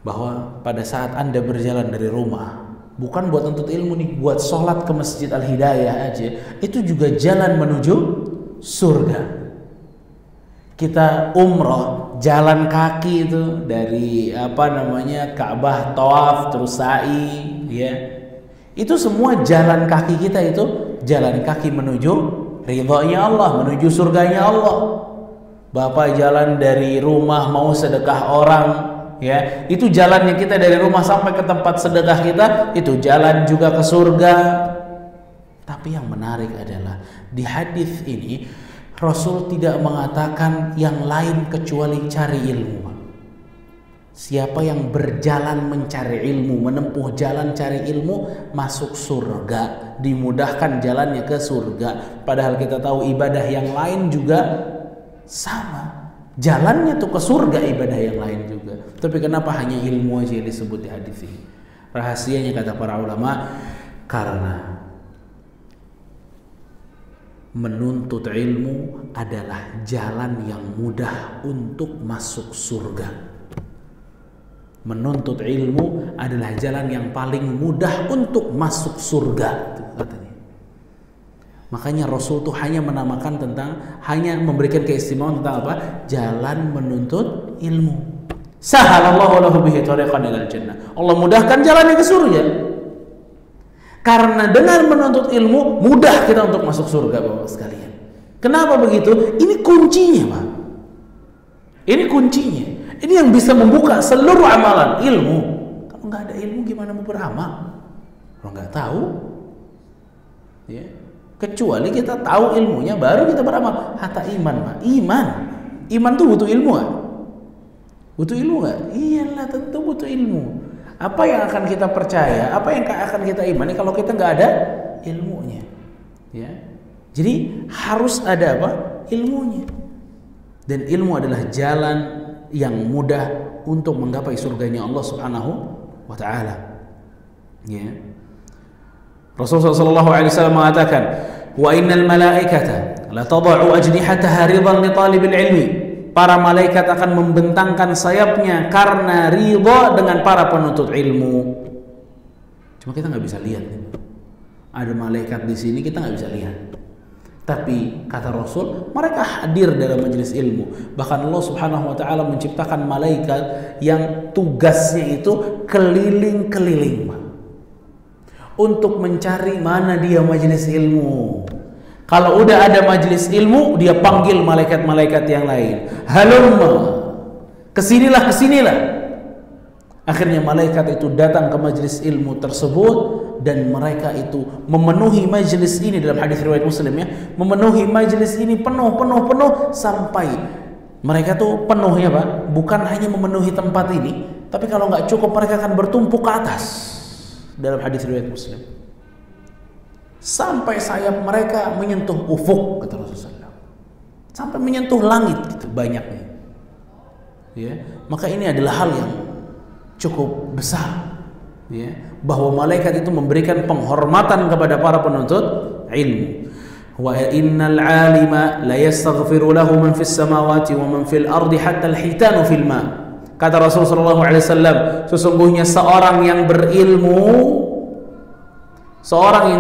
bahwa pada saat Anda berjalan dari rumah, bukan buat menuntut ilmu nih, buat sholat ke Masjid Al-Hidayah aja, itu juga jalan menuju surga. Kita umroh jalan kaki itu dari Ka'bah, tawaf, terus sa'i, ya. Itu semua jalan kaki kita, itu jalan kaki menuju ridhonya Allah, menuju surganya Allah. Bapak jalan dari rumah mau sedekah orang, ya, itu jalannya kita dari rumah sampai ke tempat sedekah kita, itu jalan juga ke surga. Tapi yang menarik adalah di hadis ini Rasul tidak mengatakan yang lain kecuali cari ilmu. siapa yang berjalan mencari ilmu, menempuh jalan cari ilmu, masuk surga, dimudahkan jalannya ke surga. Padahal kita tahu ibadah yang lain juga sama, jalannya tuh ke surga ibadah yang lain juga. Tapi kenapa hanya ilmu aja yang disebut di hadis ini? Rahasianya kata para ulama, karena menuntut ilmu adalah jalan yang mudah untuk masuk surga. Menuntut ilmu adalah jalan yang paling mudah untuk masuk surga, katanya. Makanya Rasul tuh hanya menamakan hanya memberikan keistimewaan tentang apa? Jalan menuntut ilmu. Sahalallahu lahu bihi tariqan ilal jannah. Allah mudahkan jalannya ke surga. Karena dengan menuntut ilmu mudah kita untuk masuk surga, Bapak sekalian. Kenapa begitu? Ini kuncinya, Pak. Ini kuncinya. Ini yang bisa membuka seluruh amalan, ilmu. Kalau nggak ada ilmu gimana mau beramal? Kalau nggak tahu, ya. Kecuali kita tahu ilmunya, baru kita beramal. Hatta iman, Pak. Iman tuh butuh ilmu nggak? Butuh ilmu nggak? Iyalah, tentu butuh ilmu. Apa yang akan kita percaya, apa yang akan kita imani kalau kita nggak ada ilmunya, ya. Jadi harus ada apa? Ilmunya. Dan ilmu adalah jalan yang mudah untuk menggapai surganya Allah Subhanahu wa taala. Ya. Rasulullah sallallahu alaihi wasallam mengatakan, "Wa innal malaikata la tad'u ajnihataha ridan li talibil ilmi." Para malaikat akan membentangkan sayapnya karena ridha dengan para penuntut ilmu. Cuma kita nggak bisa lihat. Ada malaikat di sini kita nggak bisa lihat. Tapi kata Rasul, mereka hadir dalam majelis ilmu. Bahkan Allah Subhanahu wa taala menciptakan malaikat yang tugasnya itu keliling-keliling, untuk mencari mana dia majelis ilmu. Kalau udah ada majelis ilmu, dia panggil malaikat-malaikat yang lain. Halumma, kesinilah, kesinilah. Akhirnya malaikat itu datang ke majelis ilmu tersebut, dan mereka itu memenuhi majelis ini. Dalam hadis riwayat Muslim, ya, memenuhi majelis ini penuh sampai mereka tuh penuh, ya Pak. Bukan hanya memenuhi tempat ini, tapi kalau nggak cukup mereka akan bertumpuk ke atas. Dalam hadis riwayat Muslim, sampai sayap mereka menyentuh ufuk, kata Rasulullah, sampai menyentuh langit, gitu banyaknya. Ya, maka ini adalah hal yang cukup besar, ya, bahwa malaikat itu memberikan penghormatan kepada para penuntut ilmu. Wa innal alima la yastaghfiru lahu man fis samawati wa man fil ardi hatta al hitanu fil ma. Kata Rasulullah sallallahu alaihi wasallam, sesungguhnya seorang yang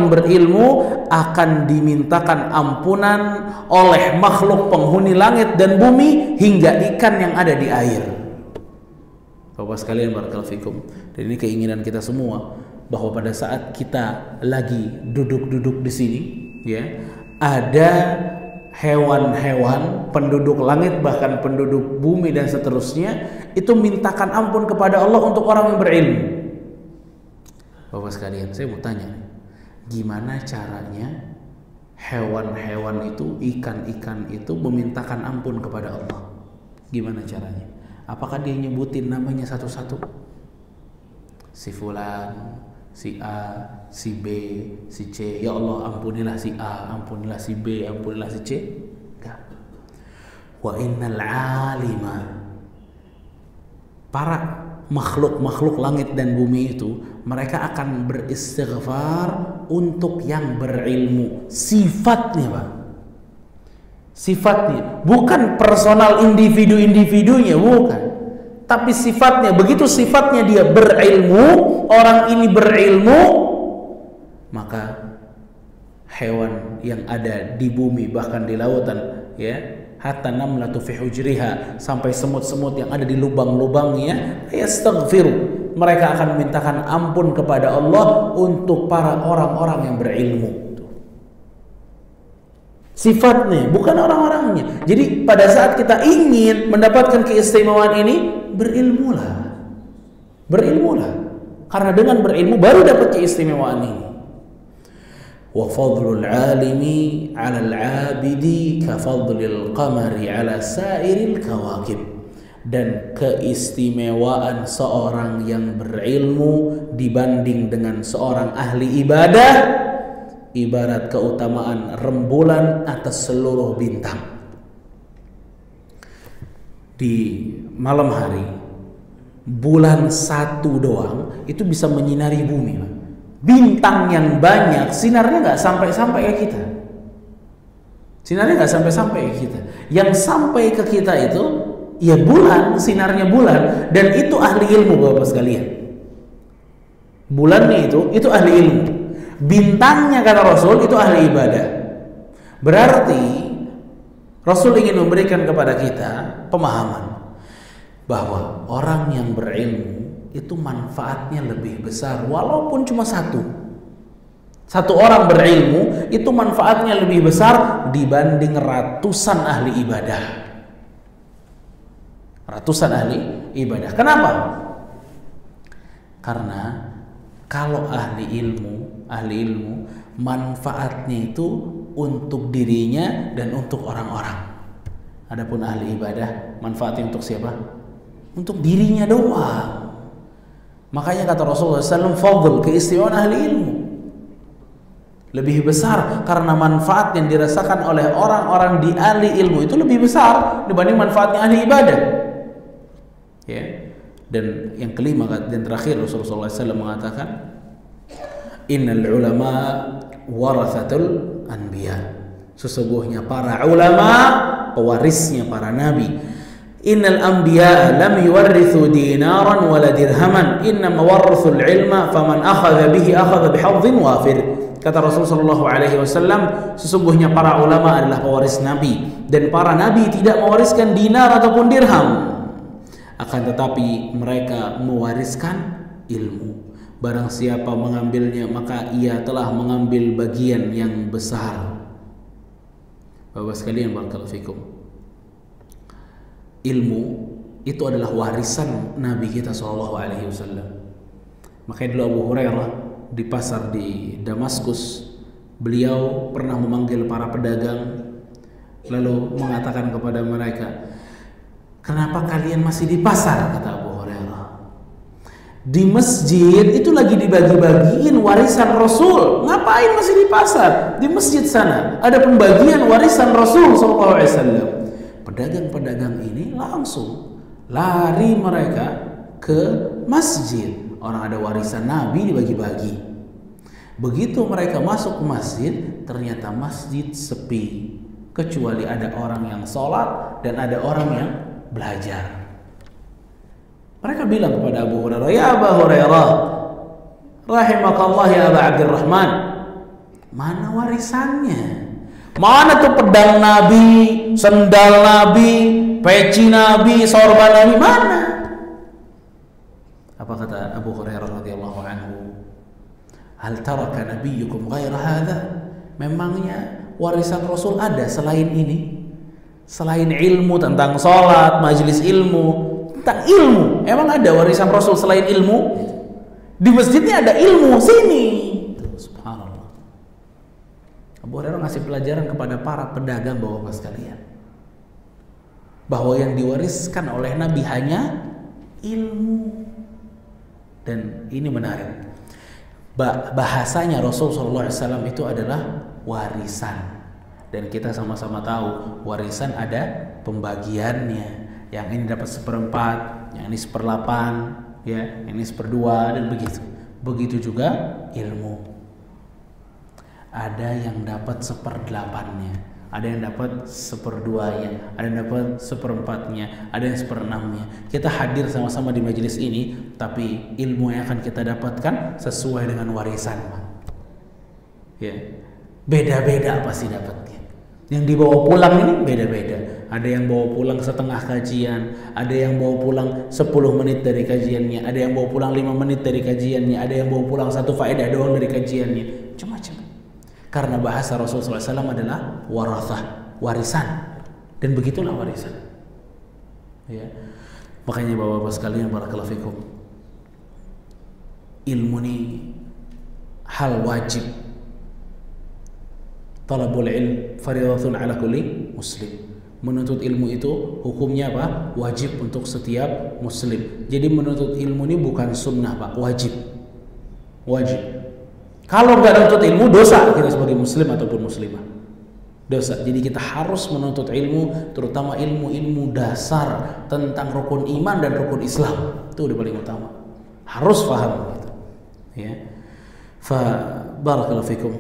berilmu akan dimintakan ampunan oleh makhluk penghuni langit dan bumi hingga ikan yang ada di air. Bapak sekalian, barakallahu fikum. Dan ini keinginan kita semua, bahwa pada saat kita lagi duduk-duduk di sini, ya, ada hewan-hewan, penduduk langit, bahkan penduduk bumi dan seterusnya, itu mintakan ampun kepada Allah untuk orang yang berilmu. Bapak sekalian, saya mau tanya, gimana caranya hewan-hewan itu, ikan-ikan itu memintakan ampun kepada Allah? Gimana caranya? Apakah dia nyebutin namanya satu-satu? Si fulan, si A, si B, si C. Ya Allah, ampunilah si A, ampunilah si B, ampunilah si C. Enggak. Wa innal alima, para makhluk-makhluk langit dan bumi itu, mereka akan beristighfar untuk yang berilmu. Sifatnya, Pak. Sifatnya, bukan personal individu-individunya, bukan. Tapi sifatnya, begitu sifatnya dia berilmu, orang ini berilmu, maka hewan yang ada di bumi, bahkan di lautan, ya, hatta namlatu fi hujriha, sampai semut-semut yang ada di lubang-lubangnya, yastaghfiru, mereka akan memintakan ampun kepada Allah untuk para orang-orang yang berilmu. Sifatnya, bukan orang-orangnya. Jadi pada saat kita ingin mendapatkan keistimewaan ini, berilmulah. Karena dengan berilmu baru dapat keistimewaan ini. Wa fadlul alimi 'ala al-'abidi ka fadlil qamari 'ala sa'iril kawakib. Dan keistimewaan seorang yang berilmu dibanding dengan seorang ahli ibadah ibarat keutamaan rembulan atas seluruh bintang. Di malam hari, bulan satu doang itu bisa menyinari bumi. Bintang yang banyak sinarnya nggak sampai-sampai ke kita. Sinarnya nggak sampai-sampai ke kita. Yang sampai ke kita itu ya bulan, sinarnya bulan, dan itu ahli ilmu Bapak sekalian. Bulannya itu ahli ilmu. Bintangnya kata Rasul itu ahli ibadah. Berarti Rasul ingin memberikan kepada kita pemahaman bahwa orang yang berilmu itu manfaatnya lebih besar walaupun cuma satu. Satu orang berilmu itu manfaatnya lebih besar dibanding ratusan ahli ibadah. Ratusan ahli ibadah. Kenapa? Karena kalau ahli ilmu manfaatnya itu untuk dirinya dan untuk orang-orang. Adapun ahli ibadah manfaatnya untuk siapa? Untuk dirinya doang. Makanya kata Rasulullah SAW, fadl, keistimewaan ahli ilmu lebih besar karena manfaat yang dirasakan oleh orang-orang di ahli ilmu itu lebih besar dibanding manfaatnya ahli ibadah. Ya. Dan yang kelima dan terakhir Rasulullah SAW mengatakan, innal ulama warathatul anbiya. Sesungguhnya para ulama pewarisnya para nabi. Innal anbiya lam yuwarrithu dinaran wala dirhaman, innama warrathul ilma faman akhadha bihi akhadha bihadhin wafir. Kata Rasulullah SAW, sesungguhnya para ulama adalah pewaris nabi, dan para nabi tidak mewariskan dinar ataupun dirham, akan tetapi mereka mewariskan ilmu. Barang siapa mengambilnya maka ia telah mengambil bagian yang besar. Bapak sekalian, barakallahu fikum. Ilmu itu adalah warisan Nabi kita SAW. Makanya dulu Abu Hurairah di pasar di Damaskus, beliau pernah memanggil para pedagang lalu mengatakan kepada mereka, kenapa kalian masih di pasar? Kata Abu Hurairah, di masjid itu lagi dibagi-bagiin warisan Rasul. Ngapain masih di pasar? Di masjid sana ada pembagian warisan Rasul SAW. Pedagang-pedagang ini langsung lari mereka ke masjid. Orang ada warisan Nabi dibagi-bagi. Begitu mereka masuk ke masjid, ternyata masjid sepi, kecuali ada orang yang sholat dan ada orang yang belajar. Mereka bilang kepada Abu Hurairah, ya Abu Hurairah, rahimakallah ya Aba Abdurrahman, mana warisannya? Mana tuh pedang Nabi, sendal Nabi, peci Nabi, sorban Nabi, mana? Apa kata Abu Hurairah radhiyallahu anhu? Hal taraka nabiyyukum ghaira hadha? Memangnya warisan Rasul ada selain ini? Selain ilmu tentang sholat, majelis ilmu, tentang ilmu, emang ada warisan Rasul selain ilmu? Di masjidnya ada ilmu, sini. Subhanallah. Abu Hurairah ngasih pelajaran kepada para pedagang Bapak sekalian, bahwa yang diwariskan oleh Nabi hanya ilmu. Dan ini menarik, bahasanya Rasulullah SAW itu adalah warisan. Dan kita sama-sama tahu warisan ada pembagiannya. Yang ini dapat 1/4, yang ini 1/8, ya, yang ini 1/2, dan begitu. Begitu juga ilmu. Ada yang dapat 1/8-nya, ada yang dapat 1/2-nya, ada yang dapat 1/4-nya, ada yang 1/6-nya. Kita hadir sama-sama di majelis ini, tapi ilmu yang akan kita dapatkan sesuai dengan warisan. Ya, beda-beda pasti dapatnya. Yang dibawa pulang ini beda-beda. Ada yang bawa pulang setengah kajian, ada yang bawa pulang 10 menit dari kajiannya, ada yang bawa pulang 5 menit dari kajiannya, ada yang bawa pulang 1 faedah doang dari kajiannya. Macam-macam. Karena bahasa Rasulullah SAW adalah warathah, warisan. Dan begitulah warisan. Ya. Makanya bapak-bapak sekalian, barakallahu fikum, ilmu ini hal wajib. Talabul ilm fardhatun ala kulli muslim. Menuntut ilmu itu hukumnya apa? Wajib untuk setiap muslim. Jadi menuntut ilmu ini bukan sunnah Pak, wajib. Wajib. Kalau nggak menuntut ilmu dosa kita sebagai muslim ataupun muslimah. Dosa. Jadi kita harus menuntut ilmu, terutama ilmu-ilmu dasar tentang rukun iman dan rukun Islam. Itu udah paling utama. Harus paham gitu. Ya. Fa barakallahu fikum.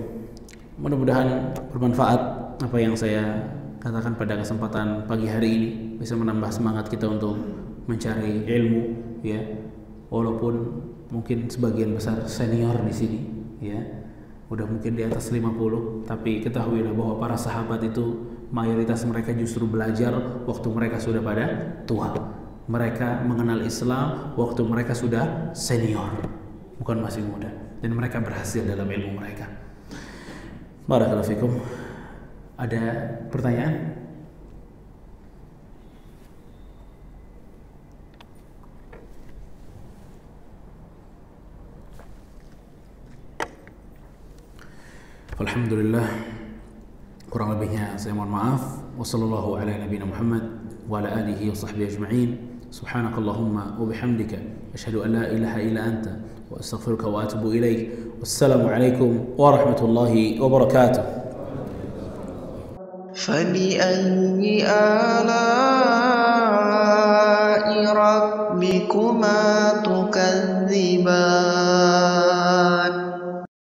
Mudah-mudahan bermanfaat apa yang saya katakan pada kesempatan pagi hari ini, bisa menambah semangat kita untuk mencari ilmu, ya. Walaupun mungkin sebagian besar senior di sini, ya. Udah mungkin di atas 50, tapi ketahuilah bahwa para sahabat itu mayoritas mereka justru belajar waktu mereka sudah pada tua. Mereka mengenal Islam waktu mereka sudah senior, bukan masih muda, dan mereka berhasil dalam ilmu mereka. Barakallahu fikum. Ada pertanyaan? Alhamdulillah, kurang lebihnya saya mohon maaf. Wassallallahu ala nabiyina Muhammad wa ala alihi wa sahbihi ajma'in. Subhanakallahumma wa bihamdika asyhadu an la ilaha illa anta wa astaghfiruka wa atubu ilaik. Wassalamu alaikum warahmatullahi wabarakatuh. فبأي آلاء ربكما تكذبان